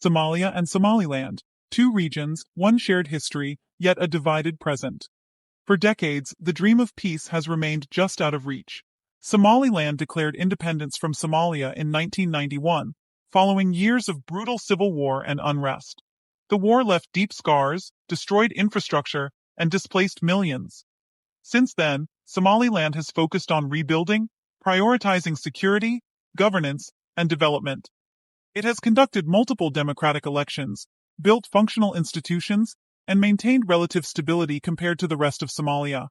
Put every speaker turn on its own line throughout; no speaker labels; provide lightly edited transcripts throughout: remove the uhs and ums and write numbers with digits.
Somalia and Somaliland, two regions, one shared history, yet a divided present. For decades, the dream of peace has remained just out of reach. Somaliland declared independence from Somalia in 1991, following years of brutal civil war and unrest. The war left deep scars, destroyed infrastructure, and displaced millions. Since then, Somaliland has focused on rebuilding, prioritizing security, governance, and development. It has conducted multiple democratic elections, built functional institutions, and maintained relative stability compared to the rest of Somalia.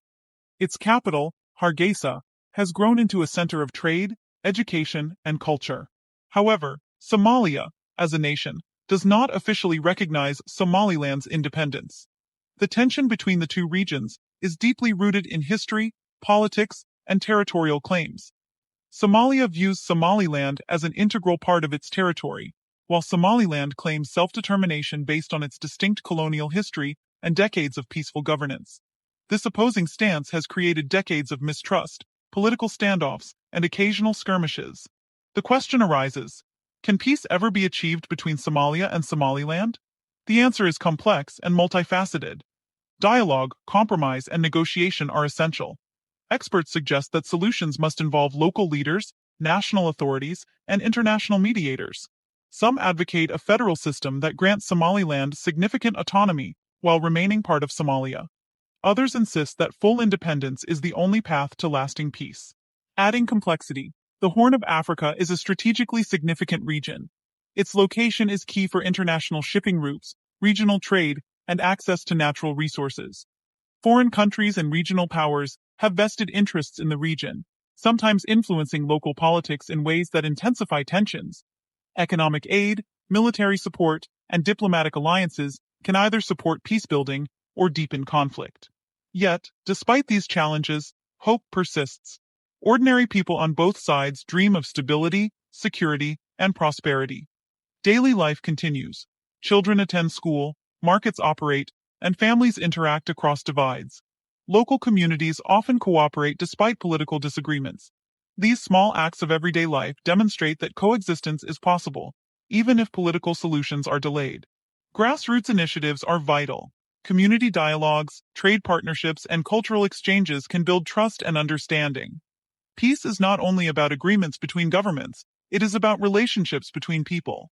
Its capital, Hargeisa, has grown into a center of trade, education, and culture. However, Somalia, as a nation, does not officially recognize Somaliland's independence. The tension between the two regions is deeply rooted in history, politics, and territorial claims. Somalia views Somaliland as an integral part of its territory, while Somaliland claims self-determination based on its distinct colonial history and decades of peaceful governance. This opposing stance has created decades of mistrust, political standoffs, and occasional skirmishes. The question arises, can peace ever be achieved between Somalia and Somaliland? The answer is complex and multifaceted. Dialogue, compromise, and negotiation are essential. Experts suggest that solutions must involve local leaders, national authorities, and international mediators. Some advocate a federal system that grants Somaliland significant autonomy while remaining part of Somalia. Others insist that full independence is the only path to lasting peace. Adding complexity, the Horn of Africa is a strategically significant region. Its location is key for international shipping routes, regional trade, and access to natural resources. Foreign countries and regional powers have vested interests in the region, sometimes influencing local politics in ways that intensify tensions. Economic aid, military support, and diplomatic alliances can either support peacebuilding or deepen conflict. Yet, despite these challenges, hope persists. Ordinary people on both sides dream of stability, security, and prosperity. Daily life continues. Children attend school, markets operate, and families interact across divides. Local communities often cooperate despite political disagreements. These small acts of everyday life demonstrate that coexistence is possible, even if political solutions are delayed. Grassroots initiatives are vital. Community dialogues, trade partnerships, and cultural exchanges can build trust and understanding. Peace is not only about agreements between governments, it is about relationships between people.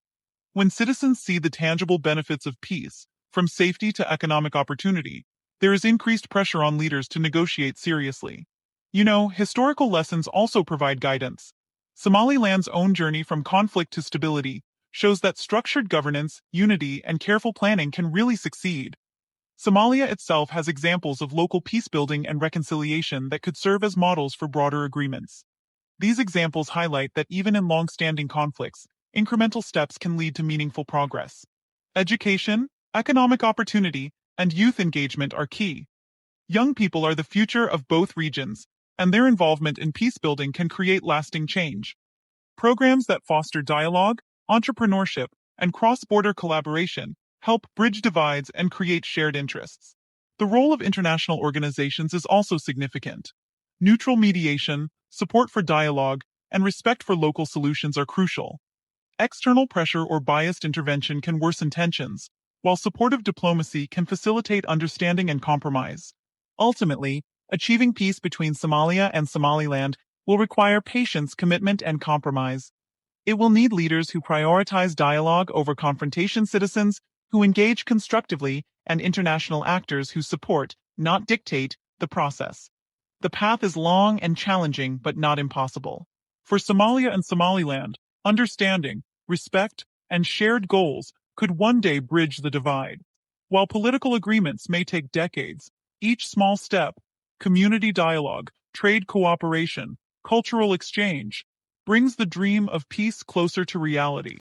When citizens see the tangible benefits of peace, from safety to economic opportunity, there is increased pressure on leaders to negotiate seriously. Historical lessons also provide guidance. Somaliland's own journey from conflict to stability shows that structured governance, unity, and careful planning can really succeed. Somalia itself has examples of local peacebuilding and reconciliation that could serve as models for broader agreements. These examples highlight that even in long-standing conflicts, incremental steps can lead to meaningful progress. Education, economic opportunity, and youth engagement are key. Young people are the future of both regions, and their involvement in peacebuilding can create lasting change. Programs that foster dialogue, entrepreneurship, and cross-border collaboration help bridge divides and create shared interests. The role of international organizations is also significant. Neutral mediation, support for dialogue, and respect for local solutions are crucial. External pressure or biased intervention can worsen tensions, while supportive diplomacy can facilitate understanding and compromise. Ultimately, achieving peace between Somalia and Somaliland will require patience, commitment, and compromise. It will need leaders who prioritize dialogue over confrontation, citizens who engage constructively, and international actors who support, not dictate, the process. The path is long and challenging, but not impossible. For Somalia and Somaliland, understanding, respect, and shared goals could one day bridge the divide. While political agreements may take decades, each small step, community dialogue, trade cooperation, cultural exchange, brings the dream of peace closer to reality.